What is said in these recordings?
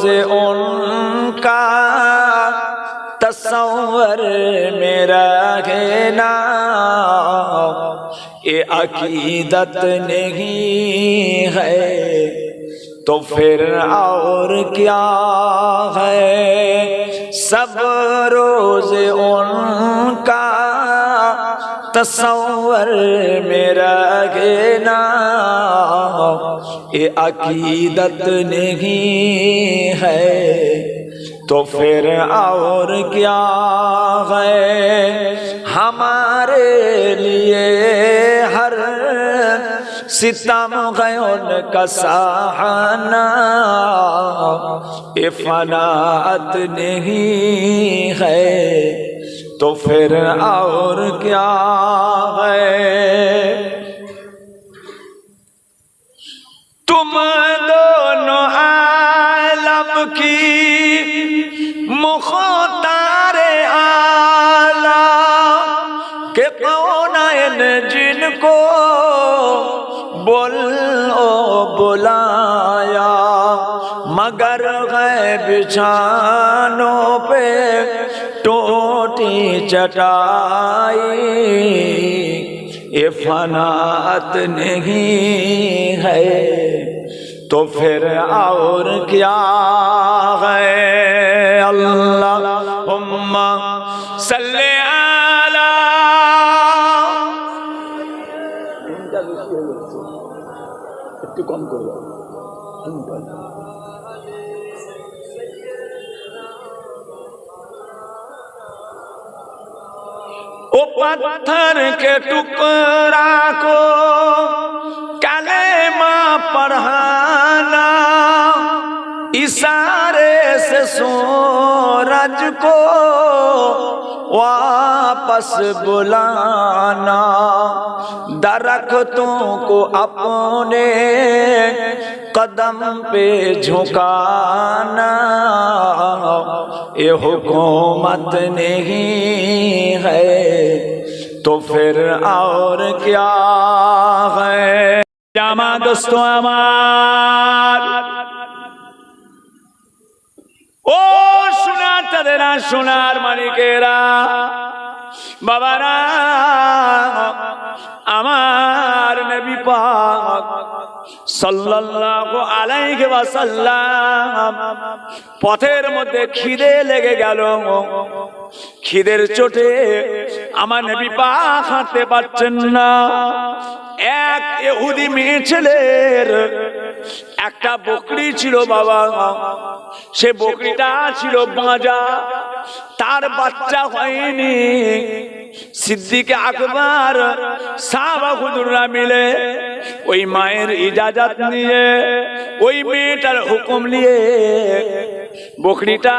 उनका तस्वर मेरा है ना, ये अकीदत नहीं है तो फिर और क्या है। सब रोज उनका तस्वर मेरा है ना, ये अकीदत नहीं है तो फिर और क्या है। हमारे लिए हर सितम है उनका सहाना, ये फनात नहीं है तो फिर और क्या है। तुम दोनों आलम की मुख्तारे आला के कौनाइन जिनको बुलाया, मगर गैब बिछानों पे टूटी चटाई, ये फनात नहीं है तो फिर और क्या है। अल्लाहुम्मा सल्ली अला। একটু কম করো। ओ पत्थर के टुकड़ा को कलेमा पढ़ाना, इशारे से सूरज को वापस बुलाना, दरख्तों को अपने कदम पे झुकाना, ये हुकूमत नहीं है तो फिर और क्या है। जामा दोस्तों আমার ও সোনার তাদেরা সোনার মানিকেরা বাবারা, আমার নবী পাক সাল্লাল্লাহু আলাইহি ওয়াসাল্লাম পথের মধ্যে খিদে লেগে গেল। খিদের চোটে আমার নবী পাক হাঁটতে পারছেন না। এক ইহুদি মেয়ে ছেলের একটা বকরি ছিল বাবা, সে বকরিটা ছিল বাঁজা, তার বাচ্চা হয়নি। সিদ্দিক আকবর সাহাবা হুজুররা মিলে ওই মায়ের ইজাজত নিয়ে ওই মেয়েটার হুকুম নিয়ে বকরিটা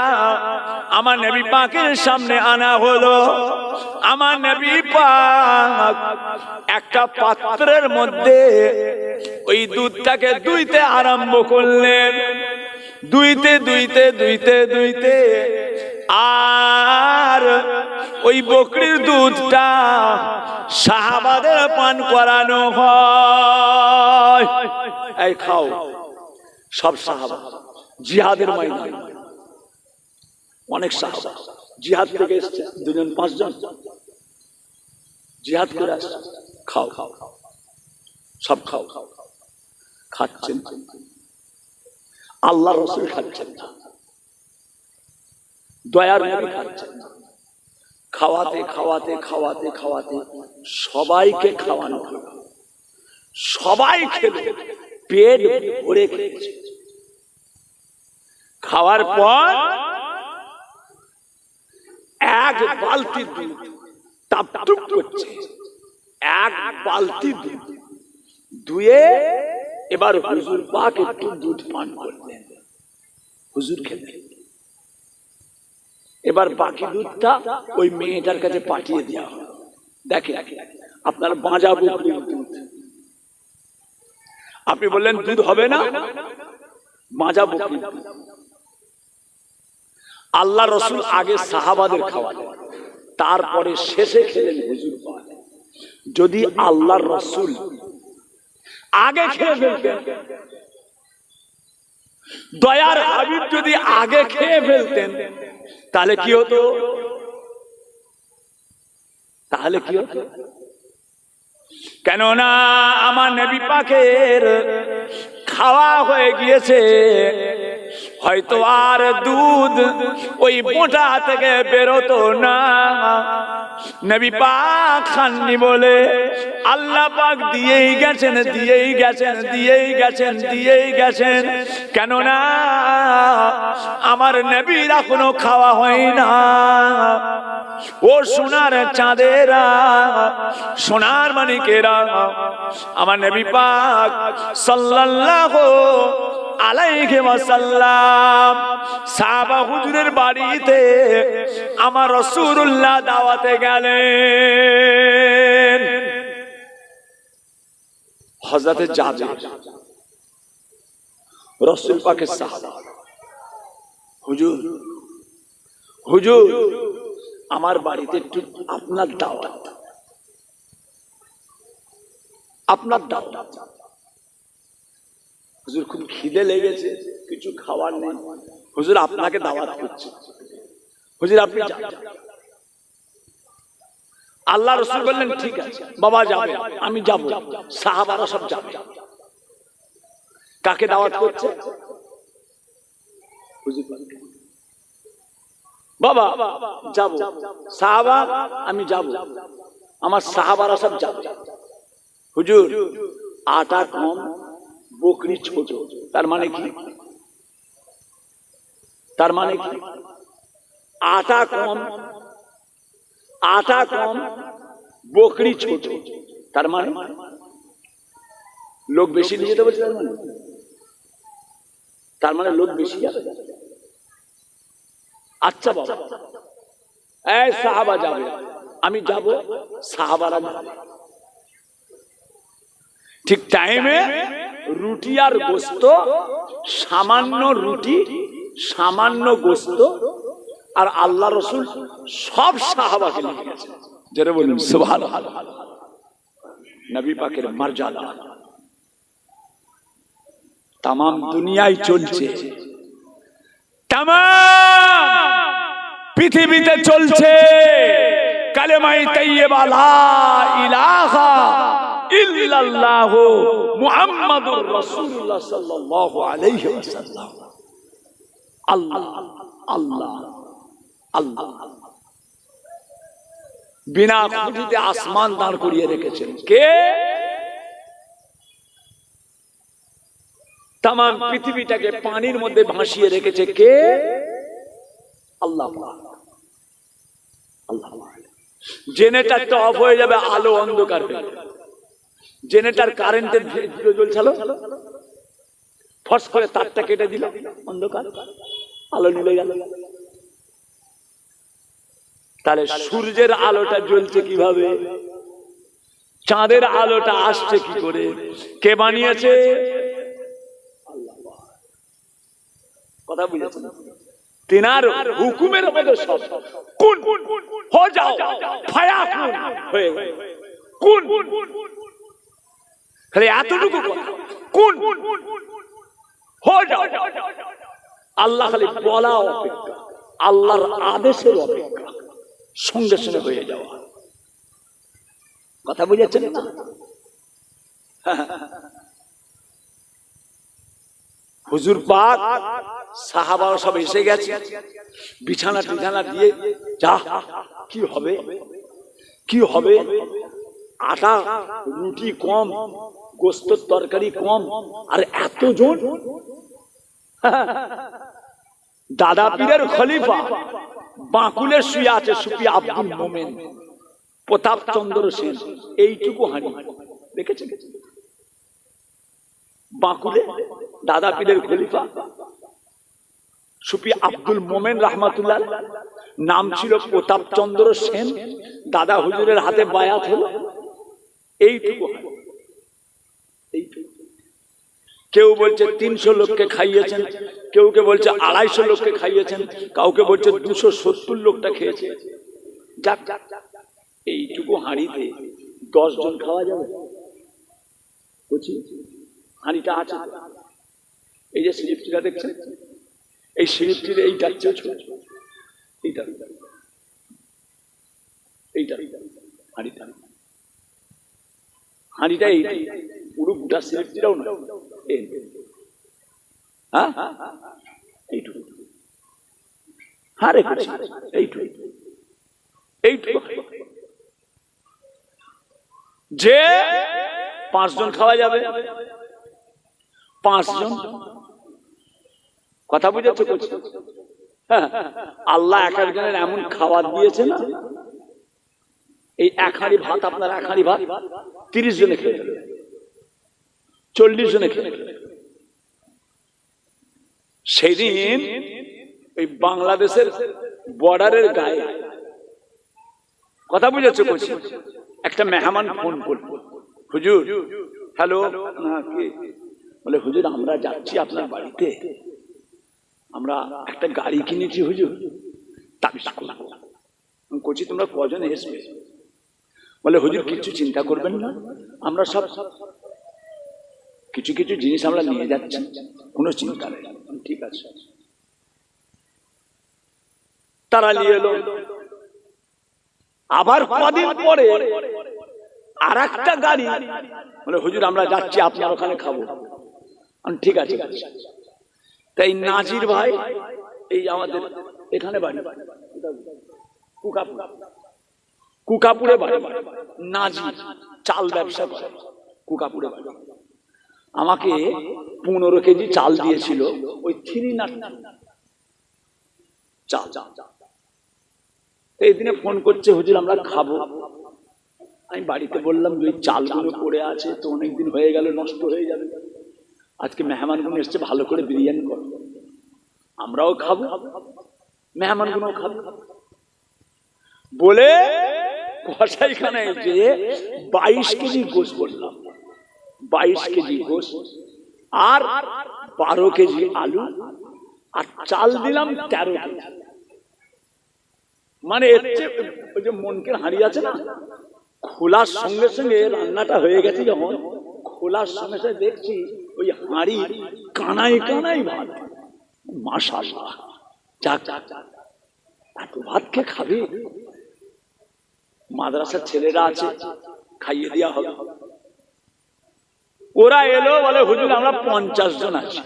আমার নবী পাকের সামনে আনা হলো। আমার নবী পাক একটা পাত্রের মধ্যে ওই দুধটাকে দুইতে আরম্ভ করলেন, দুইতে দুইতে দুইতে দুইতে আর ওই বকরির দুধটা সাহাবাদের পান করানো হয়। এই খাও, সব সাহাবা জিহাদের ময়দানে, অনেক সাহাবা জিহাদ থেকে এসেছে, 2-5 জন জিহাদ করে আসছে। খাও খাও সব খাও। খাচ্ছেন, আল্লাহ রাসূল খাচ্ছেন না, দয়ার নবী খাচ্ছেন না। খাওয়াতে খাওয়াতে খাওয়াতে খাওয়াতে সবাইকে খাওয়ানো হলো, সবাই খেলো, পেট ভরে খেয়েছে। খাওয়ার পর এক বালতি দুধ টাপটুপ করছে, এক বালতি দুধ দুয়ে এবার হুজুর পাক একটু দুধ পান করলেন, হুজুর খেলেন। এবার বাকি দুধটা ওই মেয়েটার কাছে পাঠিয়ে দেওয়া হলো। দেখেন আপনার বাঁজা বকরির দুধ, আপনি বললেন দুধ হবে না, বাঁজা বকরির দুধ। আল্লাহ রাসূল আগে সাহাবাদের খাওয়ালেন, তারপরে শেষে খেলেন হুজুর পাক। যদি আল্লাহর রাসূল আগে খেয়ে ফেলতেন দয়ার হাবিব যদি আগে খেয়ে ফেলতেন তাহলে কি হতো? তাহলে কি হতো? কেননা আমার নবী পাকের খাওয়া হয়ে গিয়েছে, হয়তো আর দুধ ওই মোটা থেকে বেরোতো না। নবী পাক খাননি বলে আল্লাহ পাক দিয়েই গেছেন, দিয়েই গেছেন, দিয়েই গেছেন, দিয়েই গেছেন। কেননা আমার নবীর এখনো খাওয়া হয় না। ও সোনার চাঁদেরা, সোনার মানিকেরা, আমার নবী পাক সাল্লাল্লাহু আলাইহি ওয়াসাল্লাম সাহাবা হুজুরের বাড়িতে আমার রাসূলুল্লাহ দাওয়াতে গেলেন। হযরতে জাবের রাসূল পাকের সাহাবা, হুজুর হুজুর আমার বাড়িতে একটু আপনার দাওয়াত, আপনার দাওয়াত। হুজুর খুব খিদে লেগেছে, কিছু খাবার নেই, হুজুর আপনাকে দাওয়াত করছি, হুজুর আপনি যান। আল্লাহ রাসূল বললেন ঠিক আছে বাবা যাবে, আমি যাব। সাহাবারা সব যাবে। কাকে দাওয়াত করছে? হুজুর বাবা যাব, সাহাবা আমি যাব, আমার সাহাবারা সব যাবে। হুজুর আটা কম, বকরি ছোট, তার মানে কি? তার মানে কি? আটা কম, আটা কম, বকরি ছোট, তার মানে লোক বেশি নিয়ে যেতে বলছে। তার মানে লোক বেশি যাবে। আচ্ছা বাবা, এই সাহাবা যাবে, আমি যাব, সাহাবারা যাবে। ঠিক টাইমে রুটি আর গোস্ত, সামান্য রুটি, সামান্য গোস্ত, আর আল্লাহ রাসূল সব সাহাবাকে নিয়ে গেছে। যারা বলুন সুবহানাল্লাহ। নবী পাকের মর্যাদা তাম দুনিয়ায় চলছে, তাম পৃথিবীতে চলছে। কালেমায়ে তাইয়্যিবা লা ইলাহা ইল্লাল্লাহু মুহাম্মাদুর রাসূলুল্লাহ সাল্লাল্লাহু আলাইহি ওয়াসাল্লাম। আল্লাহ আল্লাহ আল্লাহ। বিনা খুঁটিতে আসমান দাঁড় করিয়ে রেখেছেন কে? তাম পৃথিবীটাকে পানির মধ্যে ভাসিয়ে রেখেছে কে? আল্লাহ। আল্লাহ। জেনারেটরটা অফ হয়ে যাবে, আলো অন্ধকার হয়ে যাবে। জেনারেটর কারেন্টের জ্বলছিল, ফস করে তারটা কেটে দিল, অন্ধকার, আলো নিভে গেল। তাহলে সূর্যের আলোটা জ্বলছে কিভাবে? চাঁদের আলোটা আসছে কি করে? কে বানিয়েছে? আল্লাহ। কথা বুঝেছেন? তিনার হুকুমের মধ্যে সব কোন হো যাও ফায়াকুন হয়ে কোন, খালি এতটুকু কোন হো যাও। আল্লাহ খালি বলা অপেক্ষা, আল্লাহর আদেশের অপেক্ষা, সঙ্গে সঙ্গে হয়ে যাওয়া। কথা বুঝেছেন না? হুজুর পাক সাহাবারা সব এসে গেছে, বিছানা টিছানা দিয়ে, যা কি হবে কি হবে, আটা রুটি কম, গোস্তের তরকারি কম, আর এতজন। দাদা পীরের খলিফা বাঁকুলে শুয়ে আছে সুফি আব্দুল মোমেন প্রতাপ চন্দ্র সেন, এইটুকু হানি দেখেছেন? বাঁকুলে দাদা পীরের খলিফা সুফি আব্দুল মোমেন রাহমাতুল্লাহ, নাম ছিল প্রতাপ চন্দ্র সেন। দাদা হুজুরের হাতে বায়াত হলো, এইটুকু। কেউ বলছে 300 লোককে খাইয়েছেন, কেউ কে বলছে 250 লোককে খাইয়েছেন, কাউকে বলছে 270 লোকটা খেয়েছে। যাক, এইটুকু হাঁড়িতে 10 জন খাওয়া যাবে? হাঁড়িটা আছে, এই যে স্লিপটিটা দেখছেন, এই স্লিপটির এই যাচ্ছে ছোট, এইটা এইটা হাঁড়িটা, হাঁড়িটা এইটাই পুরো গোটা স্লিপটিটাও না, হ্যাঁ এইটুকু, হ্যাঁ রেখেছি এইটুকু, এইটুকু যে 5 জন খাওয়া যাবে, 5 জন, কথা বুঝেছো? হ্যাঁ, আল্লাহ এক একজনের এমন খাবার দিয়েছে না, এই 1 হাঁড়ি ভাত, আপনার 1 হাঁড়ি ভাত 30 জনে খেয়ে নেবে, 40 জনে খেয়ে নেবে। সেদিন ওই বাংলাদেশের বর্ডারের গায়ে, কথা বুঝেছো? একটা মেহমান ফোন করল, হুজুর, হ্যালো, কি বলে, হুজুর আমরা যাচ্ছি আপনার বাড়িতে, আমরা একটা গাড়ি কিনেছি হুজুর, তাবিজ করবো। করছি তোমরা কজন এসবে? বলে হুজুর কিছু চিন্তা করবেন না, আমরা সব কিছু কিছু জিনিস আমরা নিয়ে যাচ্ছি, কোনো চিন্তা নেই। ঠিক আছে, তারা নিয়ে এলো। আবার কদিন পরে আর একটা গাড়ি, বলে হুজুর আমরা যাচ্ছি আপনার ওখানে খাবো। ঠিক আছে। তাই নাজির ভাই, এই আমাদের এখানে বাড়ি, কুকাপুরে বাড়ি, নাজির চাল ব্যবসা করে, কুকাপুরে বাড়ি। আমাকে 15 কেজি চাল দিয়েছিল, ওই 3 নাট চাল। এই দিনে ফোন করছে, হুজুর আমরা খাবো। আমি বাড়িতে বললাম যে ওই চালগুলো পড়ে আছে তো অনেকদিন হয়ে গেল, নষ্ট হয়ে যাবে, আজকে মেহমানগুলো এসছে, ভালো করে বিরিয়ানি করো, আমরাও খাবো, মেহমানগুলো খাবো বলে কসাইখানায় যে 22 কেজি গোশ বললাম, 22 কেজি গোশ আর 12 কেজি আলু আর চাল দিলাম 13 কেজি। মানে ওই যে মনকের হাঁড়ি আছে না, খোলার সঙ্গে সঙ্গে রান্নাটা হয়ে গেছে, যখন খোলার সঙ্গে সঙ্গে দেখছি ওই হাঁড়ি কানাই কানাই ভাত। মাশাআল্লাহ, এত ভাত কে খাবে? মাদ্রাসার ছেলেরা আছে, খাইয়ে দেওয়া হবে। ওরা এলো, বলে হুজুর আমরা 50 জন আছি।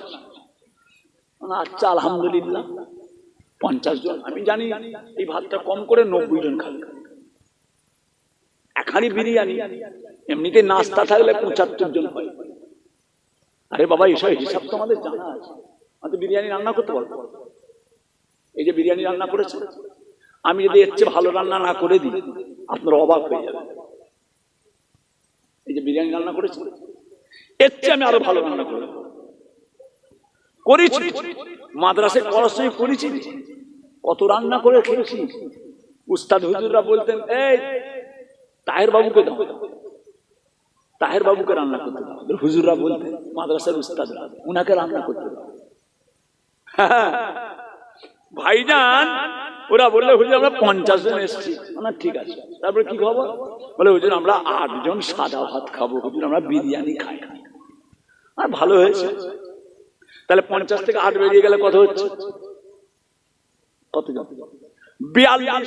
আচ্ছা আলহামদুলিল্লাহ, 50 জন। আমি জানি এই ভাতটা কম করে 90 জন খাবে। 1 হাঁড়ি বিরিয়ানি, এমনিতে নাস্তা থাকলে 75 জন হয়। আরে বাবা, এসব হিসাব তো আমাদের জানা আছে, আমাদের বিরিয়ানি রান্না করতে পারবো। এই যে বিরিয়ানি রান্না করেছে, আমি যদি এর চেয়ে ভালো রান্না না করে দিই আপনার অবাক হয়ে যাবে। এই যে বিরিয়ানি রান্না করেছে, এর চেয়ে আমি আরো ভালো রান্না করেছি। মাদ্রাসায় পড়াশোনা করেছি, কত রান্না করে খেয়েছি। উস্তাদ হুজুররা বলতেন, এই তাহের বাবুকে দাও, তাহের বাবুকে রান্না করতে দাও। হুজুররা বলতেন, মাদ্রাসার উস্তাদরা, উনাকে রান্না করতে দাও। ভাইজান ওরা বললে হুজুর আমরা 50 জন এসেছি। ঠিক আছে, তারপরে কি খবর? বলে হুজুর আমরা 8 জন সাদা ভাত খাবো, হুজুর আমরা বিরিয়ানি খাই। আর ভালো হয়েছে, তাহলে 50 থেকে 8 বেরিয়ে গেলে কত হচ্ছে? কত জন? 42।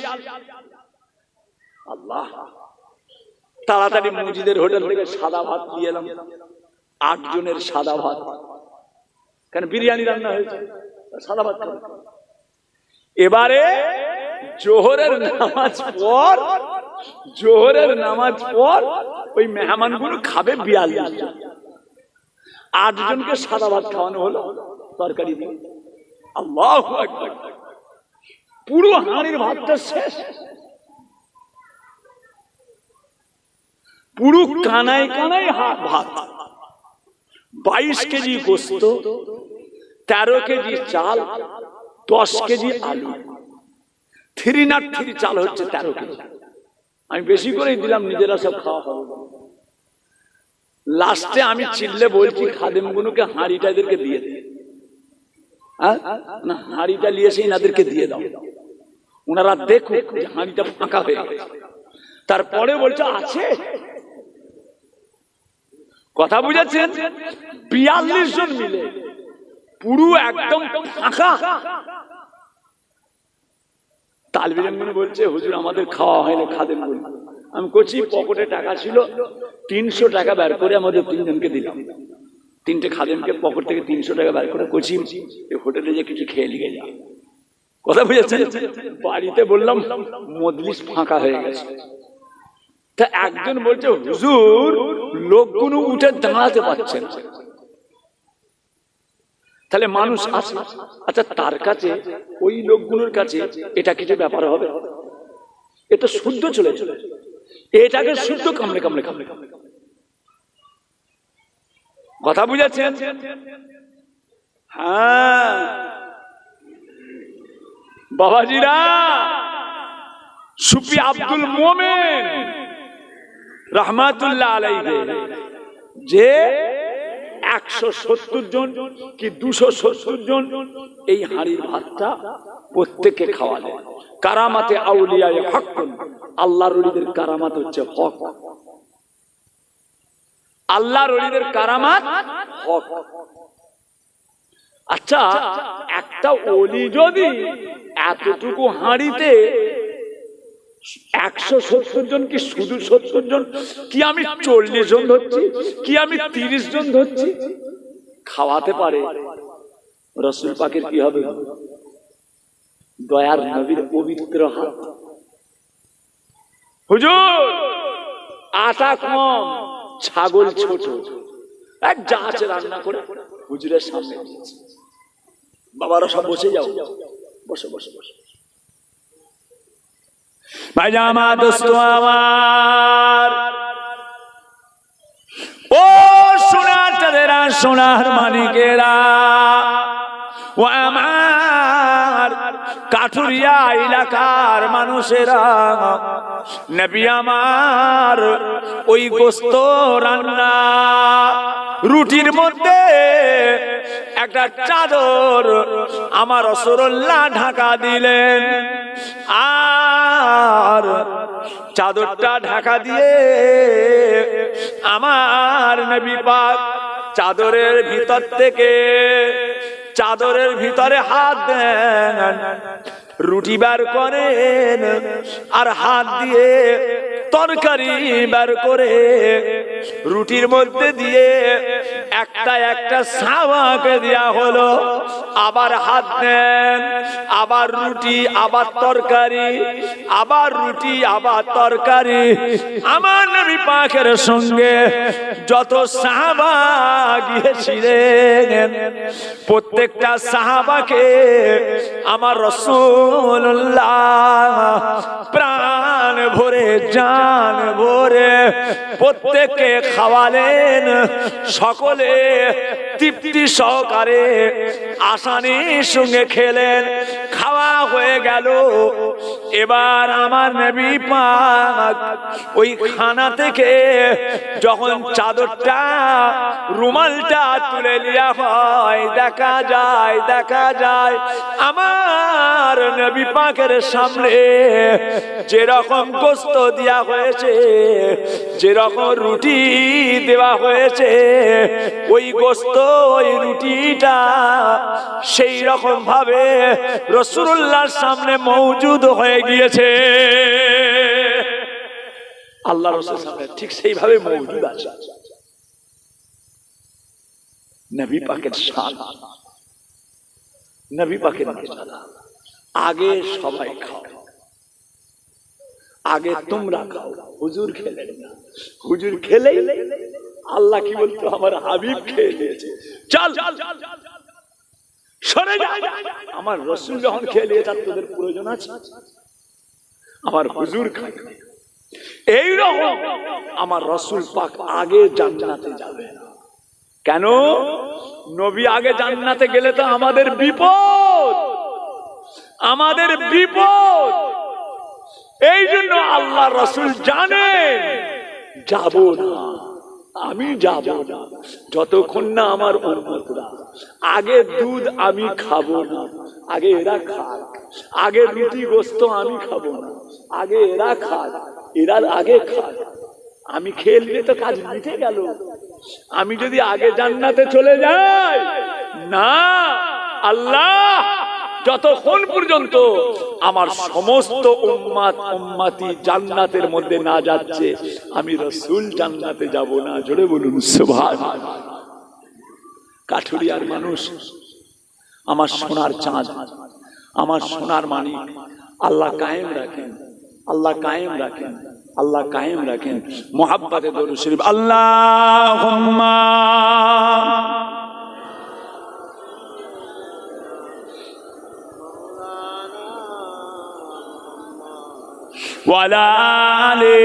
আল্লাহ, তাড়াতাড়ি মসজিদের হোটেল থেকে সাদা ভাত দিয়ে এলাম, 8 জনের সাদা ভাত। কেন? বিরিয়ানি রান্না হয়েছে, সাদা ভাত খাবে। এবারে জোহরের নামাজ পর ওই মেহমানগুলো খাবে 42 জন। 8 জনকে সাদা ভাত খাওয়ানো হলো, তরকারি দিয়ে। আল্লাহু আকবার, পুরো হাঁড়ির ভাতটা শেষ, পুরো কানায় কানায় ভাত। 22 কেজি গোস্ত, 13 কেজি চাল, 10 কেজি আলু, 3 নাট 3 চাল হচ্ছে 13 কেজি। আমি বেশি করেই দিলাম, নিজেরা সব খাওয়া হবে। লাস্টে আমি চিল্লে বলছি খাদেমগুলোকে হাঁড়িটা এদেরকে দিয়ে দে, না হাঁড়িটা নিয়ে এসে এনাদেরকে দিয়ে দাও, ওনারা দেখো হাঁড়িটা ফাঁকা হয়ে গেছে। তারপরে বলছে আছে, কথা বুঝেছেন? 42 জন মিলে পুরো একদম ফাঁকা। তালবে ইলম বলছে হুজুর আমাদের খাওয়া হয় না, খাদেন বলুন। আমি করছি পকেটে টাকা ছিল, 300 টাকা বের করে আমাদের 3 জনকে দিলাম। 3টে খাদেমকে পকেট থেকে 300 টাকা বের করে করছি হোটেলে যে কিছু খেয়ে নিয়ে যা। কথা বুঝেছেন? বাড়িতে বললাম মজলিস ফাঁকা হয়ে গেছে। তা একজন বলছে হুজুর লোকগুলো উঠে দাঁড়াতে পারছেন, তাহলে মানুষ আসে। আচ্ছা তার কাছে, ওই লোকগুলোর কাছে এটা কিছু ব্যাপার হবে? এটা শুদ্ধ চলে চলে, এটাকে শুদ্ধ কামড়ে কামড়ে কামড়ে কামড়ে। কথা বুঝেছেন? হ্যাঁ বাবাজিরা, সুফি আব্দুল মোমেন রহমাতুল্লাহ আলাইহি যে 170 জন কি 270 জন এই হাঁড়ির ভাতটা প্রত্যেককে খাওয়ালেন। কারামাতে আউলিয়ায়ে হক, আল্লাহর ওলিদের কারামাত হচ্ছে হক। আল্লাহর ওলিদের কারামাত হক। আচ্ছা একটা ওলি যদি এতটুকু হাঁড়িতে 170 জন কি শুধু 70 জন কি আমি 40 জন ধরছি কি আমি 30 জন ধরছি খাওয়াতে পারে, রাসূল পাকের কি হবে? দয়ার নবীর পবিত্র হাত। হুজুর আটা কম, ছাগল ছোট, এক যা আছে রান্না করে হুজুরের সামনে দিয়েছে। বাবারা সব বসে যাও, বসে বসে বসে। ভাইজামা দোস্ত আমার, ও সোনার চাঁদেরা, সোনার মানিকেরা, ও আমার কাঠুরিয়া এলাকার মানুষেরা, নবী আমার ওই গোস্ত রান্না রুটির মধ্যে একটা চাদর আমার রাসূলুল্লাহ ঢাকা দিলেন। আর চাদরটা ঢাকা দিয়ে আমার নবী পাক চাদরের ভিতর থেকে, চাদরের ভিতরে হাত দেন, রুটি বার করেন, আর হাত দিয়ে তরকারি বার করে রুটির মধ্যে দিয়ে একটা একটা সাহাবাকে দেয়া হলো। আবার হাত দেন, আবার রুটি, আবার তরকারি, আবার রুটি, আবার তরকারি। আমার নবী পাকের সঙ্গে যত সাহাবা গিয়েছিলেন প্রত্যেকটা সাহাবাকে আমার রাসূলুল্লাহ প্রাণ ভরে, জান ভরে প্রত্যেককে খাওয়ালেন। সকলে তৃপ্তি সহকারে আসানির সঙ্গে খেলেন। খাওয়া হয়ে গেল। এবার আমার নবী পাক ওই খানা থেকে যখন চাদরটা, রুমালটা তুলে নেওয়া হয়, দেখা যায় আমার নবী পাকের সামনে যেরকম গোস্ত দেওয়া হয়েছে, যেরকম রুটি দেওয়া হয়েছে, ওই গোস্ত, ওই রুটিটা সেই রকম ভাবে রাসূলুল্লাহর সামনে মওজুদ হয়ে গিয়েছে। আল্লাহ রাসূলের সামনে ঠিক সেইভাবে মওজুদ আছে। নবী পাকের শান, নবী পাকের মর্যাদা। আগে সবাই খাও, আগে তোমরা খাও, হুজুর খেলেন না। হুজুর খেলেই আল্লাহ কি বলতো? আমার হাবিব খেয়ে নিয়েছে, চল সরে যা। আমার রাসূল যখন খেয়ে নিয়েছে আর তোদের প্রয়োজন আছে? আমার হুজুর খায়। এইরকম আমার রাসূল পাক আগে জান্নাতে যাবে না। কেন? নবী আগে জান্নাতে গেলে তো আমাদের বিপদ, আমাদের বিপদ। এই জন্য আল্লাহ রাসূল জানেন যাব না, আমি যাব না যতক্ষণ না আমার উম্মতরা আগে দুধ আমি খাবো না, আগে এরা খাক। আগে রুটি গোস্ত আমি খাবো না, আগে এরা খাক, এরা আগে খাক। আমি খেয়ে নিলে তো কাজ মিটে গেল। আমি যদি আগে জান্নাতে চলে যাই না, আল্লাহ যতক্ষণ পর্যন্ত আমার সমস্ত উম্মাত উম্মতি জান্নাতের মধ্যে না যাচ্ছে, আমি রাসূল জান্নাতে যাব না। জোরে বলুন সুবহানাল্লাহ। কাঠুরিয়ার মানুষ, আমার সোনার চাঁদ, আমার সোনার মানিক, আল্লাহ কায়েম রাখেন, আল্লাহ কায়েম রাখেন, আল্লাহ কায়েম রাখেন। মুহাব্বতে দরুদ শরীফ আল্লাহুম্মা ওয়ালা আলি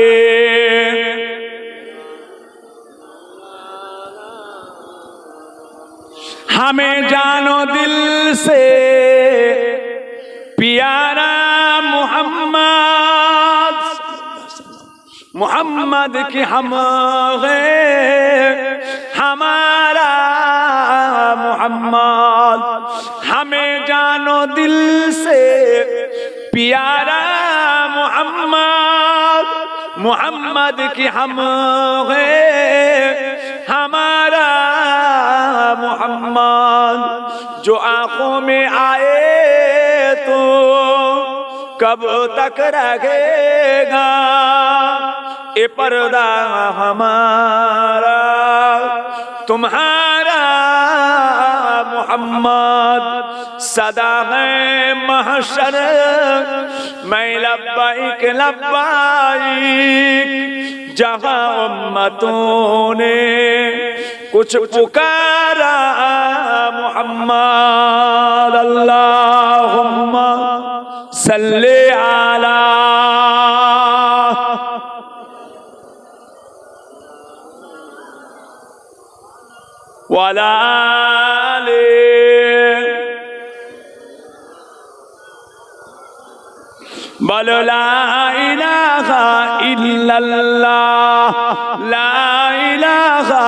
हमें जानो दिल से प्यारा मोहम्मद, मोहम्मद की हम हैं हमारा मोहम्मद। हमें जानो दिल से प्यारा मोहम्मद, मोहम्मद की हम हैं हमारा मोहम्मद। जो आंखों में आए तो कब तक रहेगा ये पर्दा हमारा तुम्हारा मोहम्मद। सदा है महशर मैं लब्बाइक लब्बाइक, जहां उम्मतों ने कुछ पुकारा मोहम्मद। अल्लाहुम्मा सल्ले अला वला आले बोलो ला इलाहा इल्लल्लाह, ला इलाहा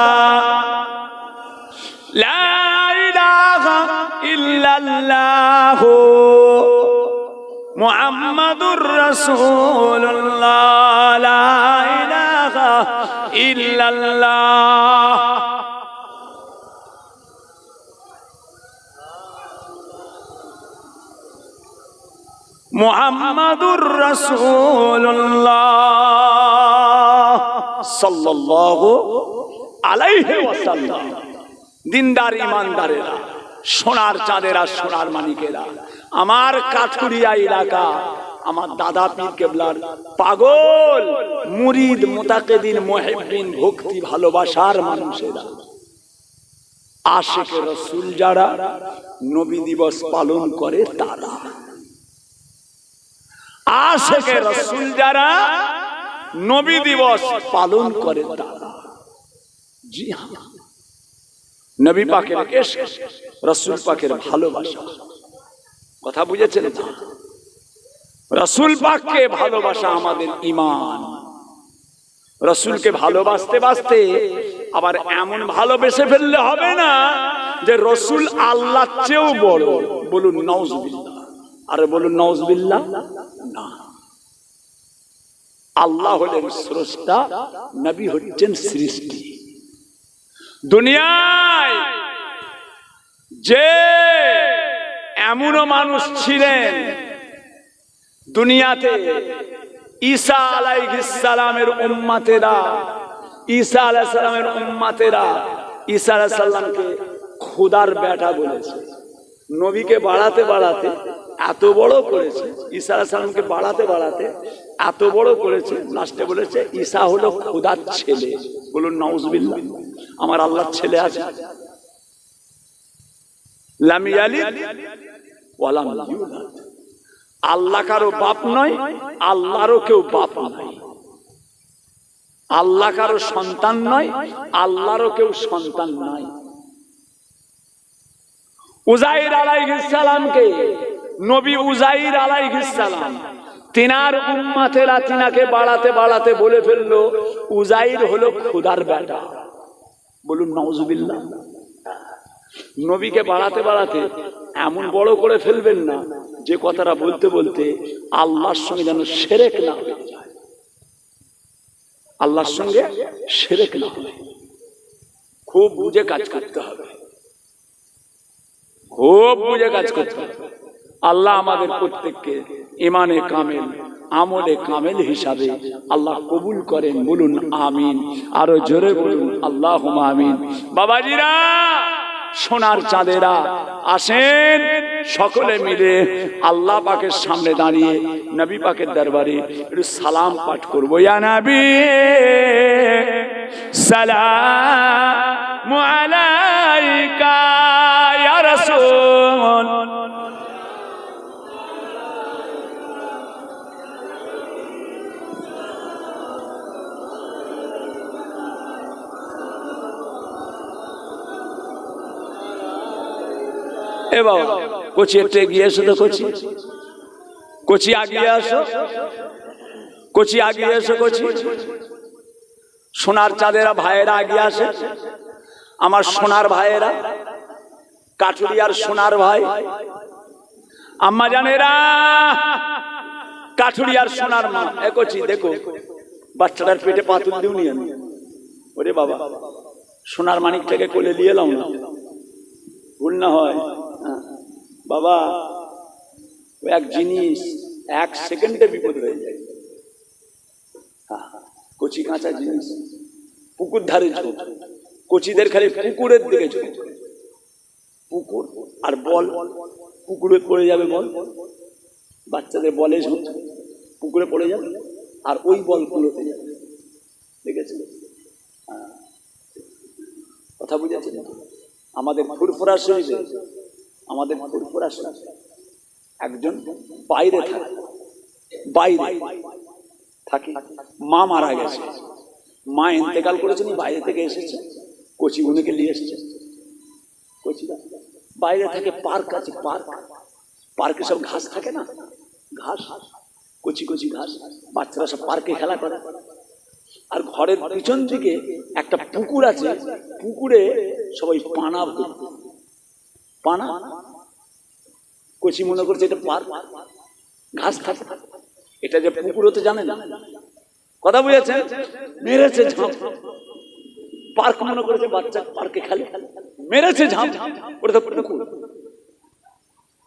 इल्लल्लाह मुहम्मदुर रसूलुल्लाह, ला इलाहा इल्लल्लाह। मुहम्मदुर रसूलुल्लाह सल्लल्लाहु अलैहि वसल्लम। দিনদার ইমানদারেরা, সোনার চাঁদেরা, সোনার মানিকেরা, আমার কাঠুরিয়া এলাকা, আমার দাদা পীর কেবলার পাগল মুরিদ মুতাকিদিন মুহিব্বিন ভক্তি ভালোবাসার মানুষেরা, আশিকে রাসূল যারা নবী দিবস পালন করে তারা, আশিকে রাসূল যারা নবী দিবস পালন করে তারা। জি হ্যাঁ, নবী পাকের ইশক, রাসূল পাকের ভালোবাসা, কথা বুঝেছেন? রাসূল পাককে ভালোবাসা আমাদের ঈমান। রাসূলকে ভালোবাসতে বাসতে আবার এমন ভালোবেসে ফেললে হবে না যে রাসূল আল্লাহর চেয়েও বড়। বলুন নাউজুবিল্লাহ, আরে বলুন নাউজুবিল্লাহ। না, আল্লাহ হলেন স্রষ্টা, নবী হচ্ছেন সৃষ্টি। দুনিয়ায় যে এমনও মানুষ ছিলেন দুনিয়াতে, ঈসা আলাইহিস সালামের উম্মতেরা, ঈসা আলাইহিস সালামের উম্মতেরা ঈসা আলাইহিস সালামকে খোদার বেটা বলেছে। নবীকে বাড়াতে বাড়াতে এত বড় করেছে, ঈসা আলাইহিস সালামকে বাড়াতে বাড়াতে এত বড় করেছে, লাস্টে বলেছে ঈসা হলো খোদার ছেলে। বলুন নাউজুবিল্লাহ। আমার আল্লাহর ছেলে আছে? লাম ইয়ালিদ ওয়া লাম ইউলাদ। আল্লাহ কারো বাপ নয়, আল্লাহরও কেউ বাপ নয়। আল্লাহ কারো সন্তান নয়, আল্লাহরও কেউ সন্তান নয়। উযাইর আলাইহিস সালামকে নবী উযাইর আলাইহিস সালাম, তিনার উম্মতেরা তিনাকে বাড়াতে বাড়াতে বলে ফেললো উযাইর হলো খোদার বেটা। বলুন নাউজুবিল্লাহ। নবীকে বাড়াতে বাড়াতে এমন বড় করে ফেলবেন না যে কথাটা বলতে বলতে আল্লাহর সঙ্গে যেন শিরক না হয়ে যায়, আল্লাহর সঙ্গে শিরক না হয়। খুব বুঝে কাজ করতে হবে। খুব বুঝে কাজ করতে হবে। আল্লাহ আমাদের প্রত্যেককে ইমানে কামেল, আমলে কামেল হিসাবে আল্লাহ কবুল করেন, বলুন আমিন। আরো জোরে বলুন আল্লাহুম্মা আমিন। বাবাজিরা, সোনার চাঁদেরা আসেন, সকলে মিলে আল্লাহ পাকের সামনে দাঁড়িয়ে নবী পাকের দরবারে একটু সালাম পাঠ করবো। ইয়া নবী সালামু আলাইকা, ইয়া রাসূল এ বাবা, কোচি একটু এগিয়ে এসো তো, কোচি কোচি আগিয়ে আসো, কোচি আগিয়ে এসো, কোচি সোনার চাঁদেরা ভাইয়েরা আগিয়ে আসে, আমার সোনার ভাইয়েরা, কাঠুরিয়ার সোনার ভাই আম্মা জানেরা, কাঠুরিয়ার সোনার মা। এ কোচি দেখো, বাচ্চাটার পেটে পাতুল দিও নি আমি। ওরে বাবা, সোনার মানিকটাকে কোলে নিয়ে এলাম না, ভুল না হয় বাবা। এক জিনিস এক সেকেন্ডে বিপদ হয়ে যায়। কচি কাঁচা জিনিস, পুকুর ধারে ঝোঁক, কচিদের খালি পুকুরের দিকে ঝোঁক, পুকুর আর বল, পুকুরে পড়ে যাবে বল, বাচ্চাদের বলে ঝোঁক, পুকুরে পড়ে যাবে আর ওই বল কুলোতে যাবে। দেখেছিল? কথা বুঝেছিল? আমাদের ফুরফুরা শরীরে, আমাদের ফুরফুরা শরীরে একজন বাইরে থাকে, বাইরে থাকে, মা মারা গেছে, মা ইন্তেকাল করেছেন, বাইরে থেকে এসেছে, কচি গুনেকে নিয়ে এসছে। কচিরা বাইরে থাকে, পার্ক আছে, পার্ক, পার্কে সব ঘাস থাকে না, ঘাস, কচি কচি ঘাস, বাচ্চারা সব পার্কে খেলা করে। আর ঘরের পিছন দিকে একটা পুকুর আছে, পুকুরে সবাই পানা, পানা, কচি মনে করছে এটা পার্ক, ঘাস থাকে, এটা যে পুকুর হতে জানে না। কথা বুঝেছেন? মেরেছে ঝাঁপ, পার্ক মনে করেছে বাচ্চা পার্কে খেলে, মেরেছে ঝাঁপ, ওটা তো পুকুর,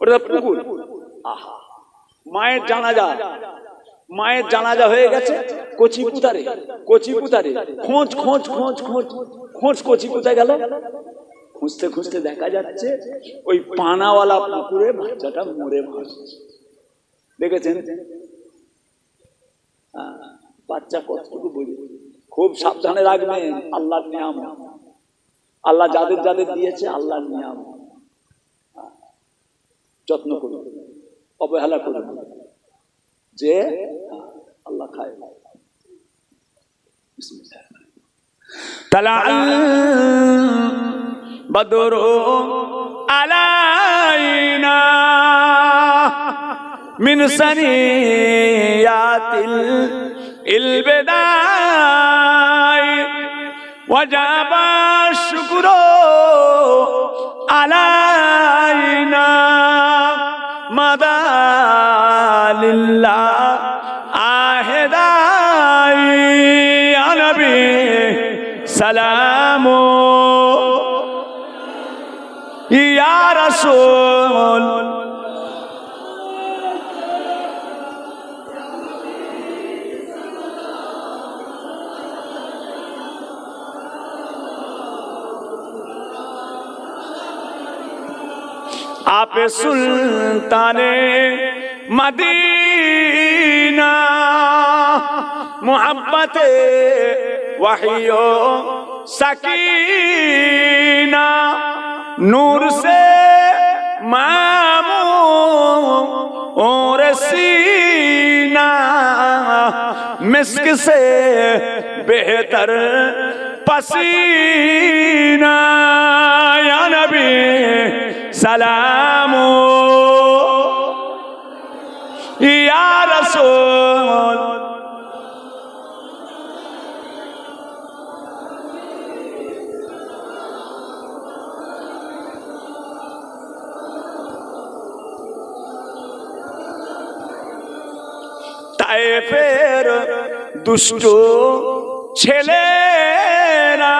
ওটা তো পুকুর। আহা, মায়ের জানাজা, মায়ের জানাজা হয়ে গেছে, কচি পুতারে, কচি পুতারে খোঁজ খোঁজ খোঁজ খোঁজ খোঁজ, কচি পুতায় গেল, খুঁজতে খুঁজতে দেখা যাচ্ছে ওই পানাওয়ালা পুকুরে বাচ্চাটা মরে ভাসছে। দেখেছেন? বাচ্চা কতটুকু বোঝে। খুব সাবধানে রাখবেন, আল্লাহর নিয়ামত, আল্লাহ যাদের যাদের দিয়েছে আল্লাহর নিয়ামত, যত্ন করুন, অবহেলা করুন, যে আল্লাহ খায়। তালাল বদরু আলাইনা মিন সানিয়াতিল ইলবিদাই ওয়াজাবা শুকরু আলাইনা মাদালিল্লাহ আহেদাই ইয়া নবী সালামু ইয়া রাসূল। आप सुल्ताने मदीना मोहब्बत वहियो सकीना नूर से मामूर सीना मिस्क से बेहतर पसीना या नबी सलामो या रसूल। তায়েফের দুষ্ট ছেলেরা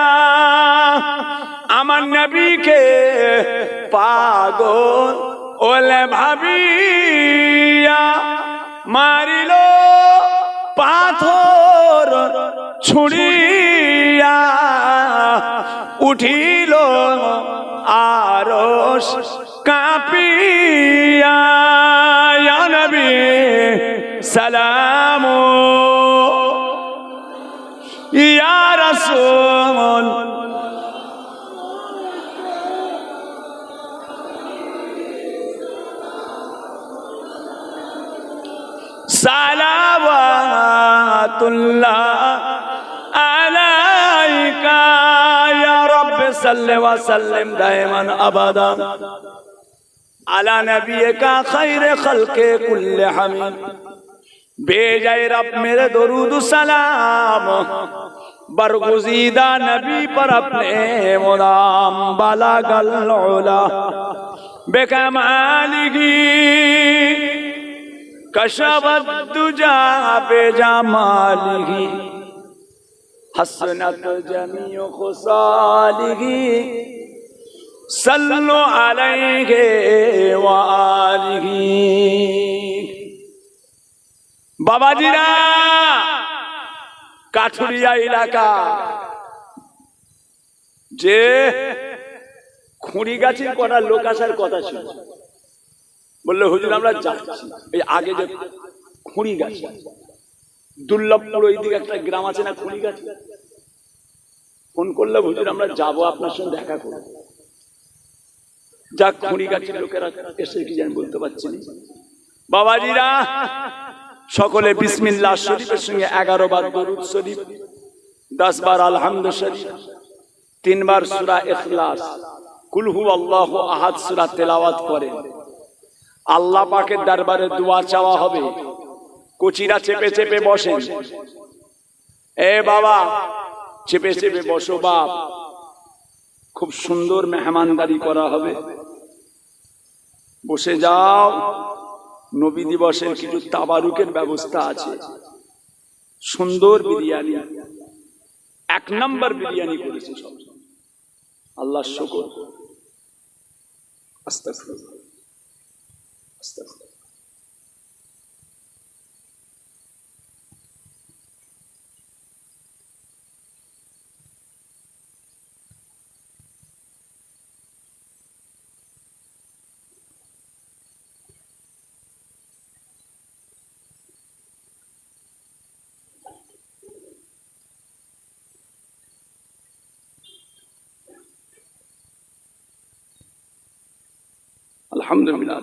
আমার নবীকে পাগল ওলে ভাবিয়া মারিল পাথর ছুড়িয়া উঠিল আরশ কাঁপিয়া ইয়া নবী সালাম ইয়া রাসূল সালাওয়াতুল্লাহ আলাইকা ইয়া রাব্বি সাল্লি ওয়া সাল্লিম দাইমান আবাদা আলা নবিয়িকা খায়রে খালকে কুল্লি হামিদ भेजाए रब मेरे दरूद सलाम बरगुज़ीदा नबी पर अपने मुदाम बाला गल्ला बेकमालिही कशवत दुजा बेजमालिही हसनत जमीउ खुसालिही सल्लु अलैहि व आलिही বাবাজিরা কাঠুরিয়া এলাকা যে খুঁড়ি গাছের কটা লোক আসার কথা ছিল বললে হুজুর আমরা যাচ্ছি এই আগে যে খুঁড়ি গাছ দুর্লভপুর ওই দিকে একটা গ্রাম আছে না খুঁড়ি গাছ ফোন করলে হুজুর আমরা যাব আপনার সঙ্গে দেখা করব যাক খুঁড়ি গাছের লোকেরা এসে কি জানি বলতে পারছি না বাবাজিরা সকলে বিসমিল্লাহ শরীফের সঙ্গে 11 বার দরুদ শরীফ 10 বার আলহামদু শরীফ 3 বার সূরা ইখলাস কুল হুয়াল্লাহু আহাদ সূরা তেলাওয়াত করেন আল্লাহ পাকের দরবারে দোয়া চাওয়া হবে কোচিরা চেপে চেপে বসেন এ বাবা চেপে চেপে বসো বাপ খুব সুন্দর মেহমানদারি করা হবে বসে যাও নবী দিবসের কিছু তাবারুকের ব্যবস্থা আছে সুন্দর বিরিয়ানি 1 নম্বর বিরিয়ানি করেছে সব আল্লাহর শুকর আস্তাগফিরুল্লাহ আস্তাগফিরুল্লাহ আলহামদুলিল্লাহ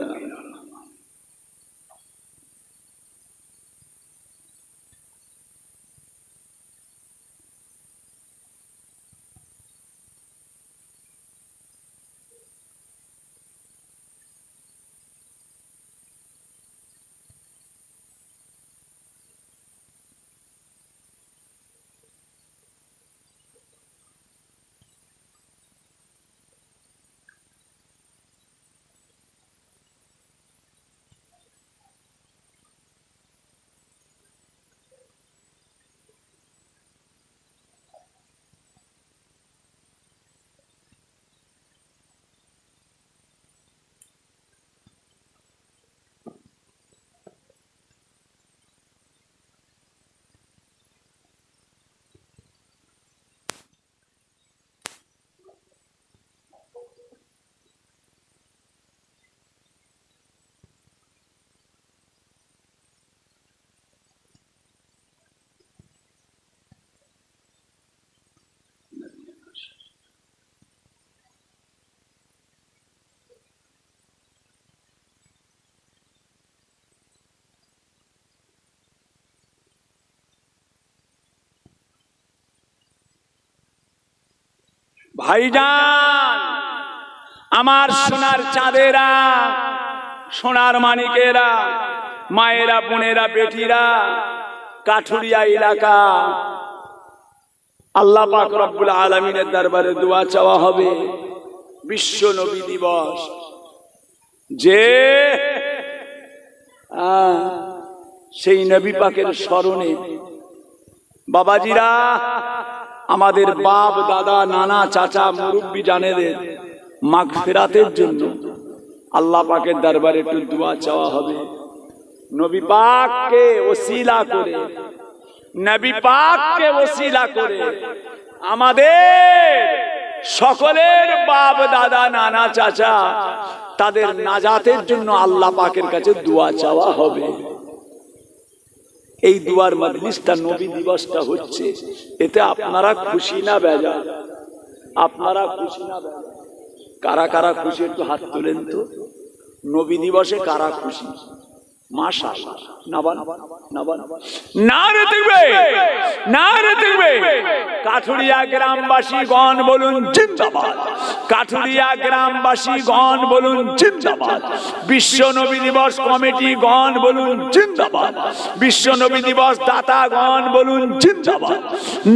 ভাইজান আমার সোনার চাঁদেরা সোনার মানিকেরা মায়েরা বোনেরা বেটিরা কাঠুরিয়া এলাকা আল্লাহ পাক রব্বুল আলামিনের দরবারে দোয়া চাওয়া হবে বিশ্ব নবী দিবস যে সেই নবী পাকের স্মরণে বাবাজিরা আমাদের বাপ দাদা নানা চাচা মুরব্বী জানেদের মাগফিরাতের জন্য আল্লাহ পাকের দরবারে একটু দোয়া চাওয়া হবে। নবী পাককে ওসিলা করে, নবী পাককে ওসিলা করে আমাদের সকলের বাপ দাদা নানা চাচা তাদের নাজাতের জন্য আল্লাহ পাকের কাছে দোয়া চাওয়া হবে। এই দুয়ার মজলিসটা নবী দিবসটা হচ্ছে, এতে আপনারা খুশি না বেজার? আপনারা খুশি না বেজার? কারা কারা খুশি একটু হাত তোলেন তো। নবী দিবসে কারা খুশি? মাশাআল্লাহ, নাবান নাবান নারে তাকবীর, নারে তাকবীর। কাঠুরিয়া গ্রামবাসী গণ বলুন জিন্দাবাদ, কাঠুরিয়া গ্রামবাসী গণ বলুন জিন্দাবাদ, বিশ্ব নবী দিবস কমিটি গণ বলুন জিন্দাবাদ, বিশ্ব নবী দিবস দাতা গণ বলুন জিন্দাবাদ,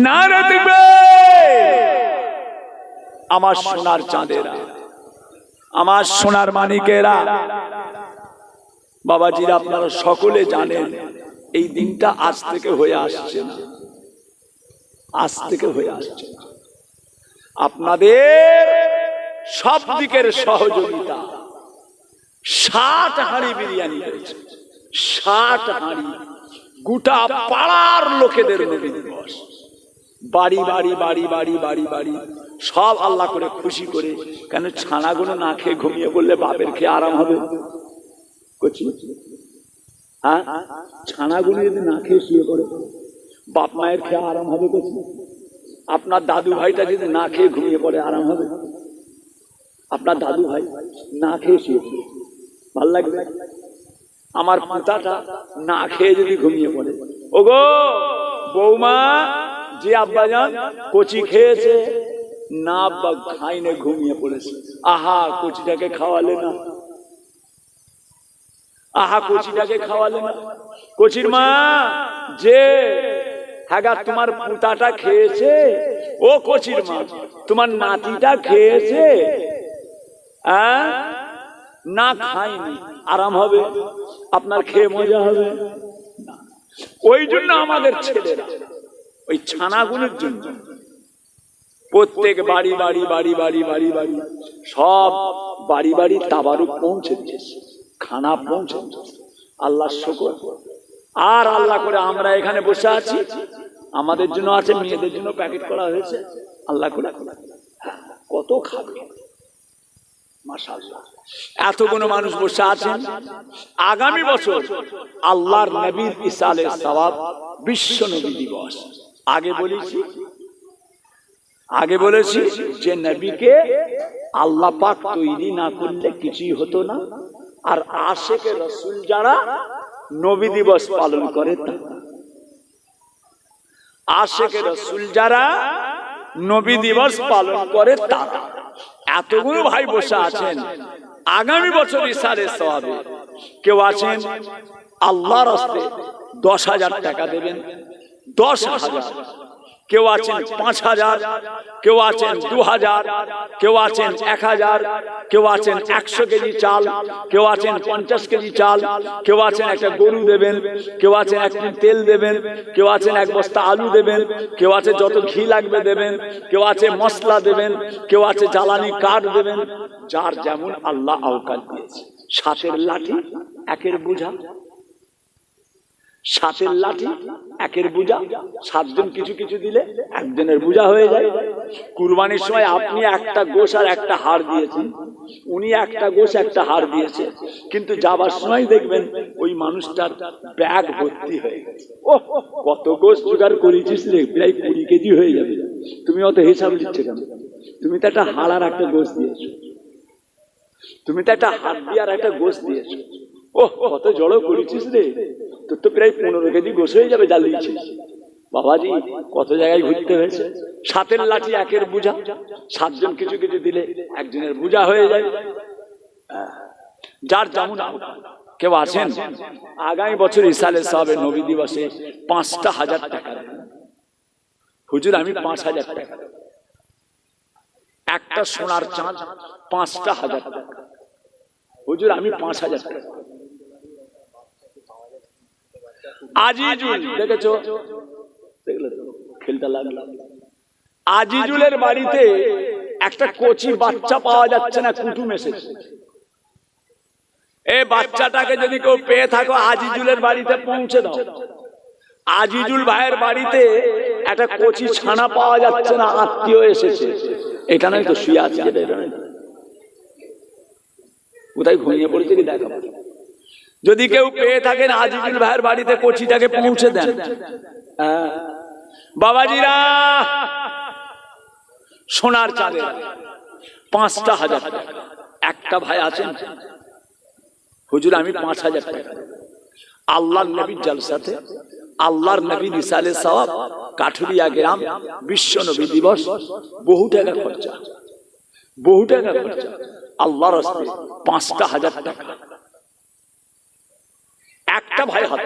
নারে তাকবীর। আমার সোনার চাঁদেরা, আমার সোনার মানিকেরা, বাবাজিরা, আপনারা সকলে জানেন এই দিনটা আজ থেকে হয়ে আসছে না, আজ থেকে হয়ে আসছে। আপনাদের সব দিকের সহযোগিতা, 60 হাঁড়ি বিরিয়ানি হয়েছে, 60 হাঁড়ি, গোটা পাড়ার লোকেদের নবী দিবস, বাড়ি বাড়ি বাড়ি বাড়ি বাড়ি বাড়ি সব আল্লাহ করে খুশি করে। কেন ছানাগুলো না খেয়ে ঘুমিয়ে বললে বাপের খেয়ে আরাম হবে? হ্যাঁ, ছানাগুলো যদি না খেয়ে শুয়ে পড়ে বাপ মায়ের খেয়ে আরাম হবে? আপনার দাদু ভাইটা যদি না খেয়ে ঘুমিয়ে পড়ে আরাম হবে? আপনার দাদু ভাই না খেয়ে শুয়ে পড়ে ভাল লাগবে? আমার পোতাটা না খেয়ে যদি ঘুমিয়ে পড়ে, ওগো বৌমা, যে আব্বাজান কচি খেয়েছে না, আব্বা খাইনে ঘুমিয়ে পড়েছে, আহা কচিটাকে খাওয়ালে না, আহা কচিটাকে খাওয়ালে না। কচির মা, যে হ্যাঁ তোমার পুতাটা খেয়েছে, ও কচির মা তোমার নাতিটা খেয়েছে, না খাইনি, আরাম হবে? আপনার খেয়ে মজা হবে না। ওই জন্য আমাদের ছেলেরা ওই ছানাগুলোর জন্য প্রত্যেক বাড়ি বাড়ি বাড়ি বাড়ি বাড়ি বাড়ি সব বাড়ি বাড়ি তাবারুক পৌঁছে দিয়েছে, খানা পৌঁছে দিয়েছে। আল্লাহ শুকর। আর আল্লাহ করে আমরা এখানে বসে আছি, আমাদের জন্য আছে, মেয়েদের জন্য প্যাকেট করা হয়েছে, আল্লাহ করে কত খাবে। মাশাআল্লাহ, এতগুলো মানুষ বসে আছেন। আগামী বছর আল্লাহর নবীর ইসালের সওয়াব, বিশ্ব নবী দিবস। আগে বলেছি যে নবীকে আল্লাহ পাক তৈরি না করলে কিছুই হতো না। আর আশেকে রাসূল যারা নবী দিবস পালন করে, আশেকে রাসূল যারা নবী দিবস পালন করে তারা। এতগুলো ভাই বসে আছেন, আগামী বছর ইসারের সওয়াবে কেউ আছেন আল্লাহর রাস্তায় 10,000 টাকা দেবেন, 10,000, কেউ আছেন 5,000, কেউ আছেন 2,000, কেউ আছেন 1,000, কেউ আছেন 100 কেজি চাল, কেউ আছেন 50 কেজি চাল, কেউ আছেন একটা গরু দেবেন, কেউ আছেন 1 লিটার তেল দেবেন, কেউ আছেন 1 বস্তা আলু দেবেন, কেউ আছে যত ঘি লাগবে দেবেন, কেউ আছে মশলা দেবেন, কেউ আছে জ্বালানি কাঠ দেবেন, যার যেমন আল্লাহ আওকাত দিয়েছে। 7-এর লাঠি 1-এর বোঝা, 7-এর লাঠি 1-এর বোঝা, 7 জন কিছু কিছু দিলে 1 জনের বোঝা হয়ে যায়। কুরবানির সময় আপনি একটা গোশ আর একটা হাড় দিয়েছেন, উনি একটা গোশ একটা হাড় দিয়েছে, কিন্তু যাবার সময় দেখবেন ওই মানুষটার ব্যাগ ভর্তি হয়ে গেছে। ও কত গোশ জোগাড় করেছিস রে, প্রায় 20 কেজি হয়ে যাবে। তুমি অত হিসাব দিচ্ছ কেন? তুমি তো একটা হাড় আর একটা গোশ দিয়েছো, তুমি তো একটা হাড় দিয়ে আর একটা গোশ দিয়েছো। ও কত জড়ো করেছিস রে, তোর তো প্রায় 15 কেজি গোশ হয়ে যাবে যা দিয়েছিস। বাবাজি কত জায়গায় ঘুরতে হয়েছে। 7-এর লাঠি 1-এর বোঝা, 7 জন কিছু কিছু দিলে 1 জনের বোঝা হয়ে যায়। যার যেমন। কেউ আছেন আগামী বছর ইসালের সওয়াবে নবী দিবসে 5,000 টাকা দেবেন। হুজুর আমি 5,000 টাকা, একটা সোনার চাঁদ 5,000 টাকা। হুজুর আমি 5,000 টাকা। আজিজুল দেখেছো, দেখলে তো খেলতে লাগলো। আজিজুলের বাড়িতে একটা কচি বাচ্চা পাওয়া যাচ্ছে না, কুটুম এসেছে। এই বাচ্চাটাকে যদি কেউ পেয়ে থাকো আজিজুলের বাড়িতে পৌঁছে দাও। আজিজুল ভাইয়ের বাড়িতে একটা কচি ছানা পাওয়া যাচ্ছে না, আত্মীয় এসেছে। এটা নয় তো শুয়ে আছে, এটা নয় কোথায় ঘুমিয়ে পড়েছে কি দেখা। যদি কেউ পেয়ে থাকেন আজিজুল ভাইয়ের বাড়িতে কচিটাকে পৌঁছে দেন। বাবাজিরা, সোনার চাঁদে ৫,০০০ টাকা। একটা ভাই আছেন, হুজুর আমি ৫,০০০ টাকা। আল্লাহর নবীর জলসাতে, আল্লাহর নবী রিসালে সওয়াব, কাঠুরিয়া গ্রাম, বিশ্ব নবী দিবস, বহু টাকা খরচা, বহু টাকা খরচা। আল্লাহর রাস্তায় ৫,০০০ টাকা। একটা ভাই হাত